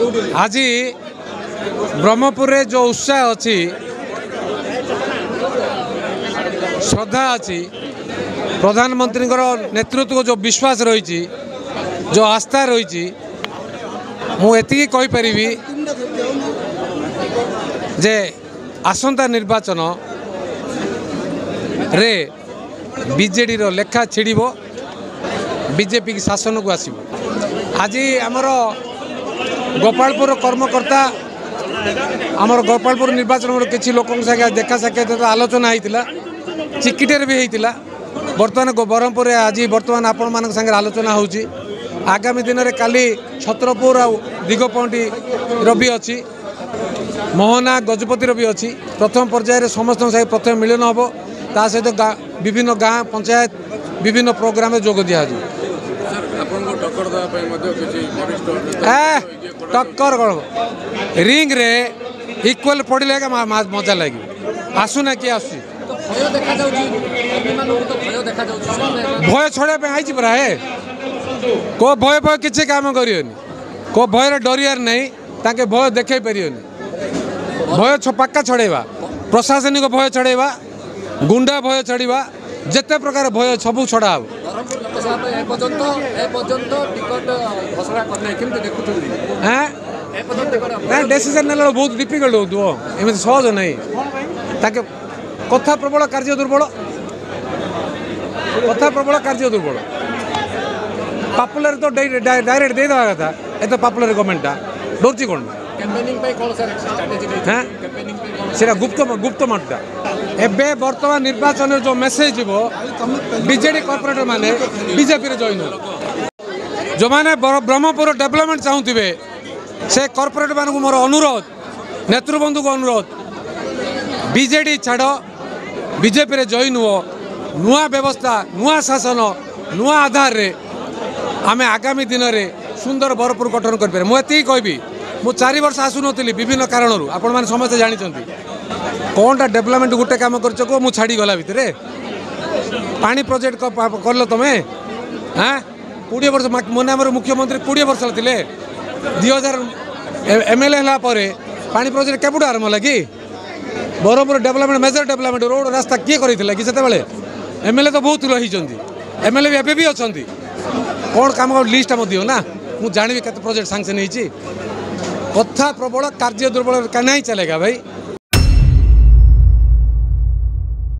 आज ब्रह्मपुर रे जो उत्साह अच्छी श्रद्धा अच्छी प्रधानमंत्री नेतृत्व जो विश्वास रही जो आस्था रही मुझे कहीपरि जे आसंता निर्वाचन रे बीजेडी रो लेखा छिड़ब बीजेपी की शासन को आसब। आज आमर गोपालपुर कर्मकर्ता आमर गोपालपुर निर्वाचन किसी लोक देखा साक्षात आलोचना होता चिकिटेर भी होता बर्तमान ब्रह्मपुर आज बर्तमान आपण मान संगे आलोचना होची आगामी दिन में काली छत्रपुर आ दिगपहंटी रवि अच्छी मोहना गजपति रवि अच्छी प्रथम पर्यायर समस्त साथ प्रथम मिलन हम ता सहित विभिन्न गाँ पंचायत विभिन्न प्रोग्राम जोग दिया टक्कर कौन रिंग रे इक्वल पड़े मजा लगे आसुना किए आस भय छड़ा आई परा है को भय भय किसी काम करियोनी को भय डरियार नहीं ताके भय देखे पारियोनी भय पक्का छड़ेवा प्रशासनिक भय छड़ेवा गुंडा भय छड़वा जिते प्रकार भय सब छड़ा डिसीजन ना बहुत डिफिकल्ट हो सहज नहीं ताके कथा प्रबल कार्य दुर्बल कथा प्रबल कार्य दुर्बल पॉपुलर तो डायरेक्ट दे देवा कथा ए तो पॉपुलर गवर्नमेंट डोरची कौन सेटा गुप्त मठटा एबे वर्तमान निर्वाचन जो मेसेज जीव बीजेडी कॉर्पोरेटर माने बीजेपी रे जॉइन हो जो माने ब्रह्मपुर डेवलपमेंट चाहूथिबे से कॉर्पोरेटर मान को मोर अनुरोध नेतृबंधु को अनुरोध बीजेडी छाड़ बीजेपी रे जॉइन हो नुआ व्यवस्था नुआ शासन नुआ आधार रे आमे आगामी दिन में सुंदर बरपुर गठन करें मुझे कहबी मु 4 वर्ष आसुनी विभिन्न कारण आपण मैंने समस्त जानते कौनटा डेवलपमेंट गोटे कम कर छाड़ी गला भितर पानी प्रोजेक्ट कल तुम्हें हाँ 20 वर्ष मन आम मुख्यमंत्री 20 वर्ष थे 2000 MLA पानी प्रोजेक्ट केबुट आरंभ है कि Brahmapur development major development road रास्ता किए करते कि से MLA तो बहुत रही MLA भी एवं भी अच्छा कौन कम लिस्ट दियो ना मुझे जानी के प्रोजेक्ट सांगसन कथा प्रबल कार्य दुर्बल नहीं चलेगा भाई।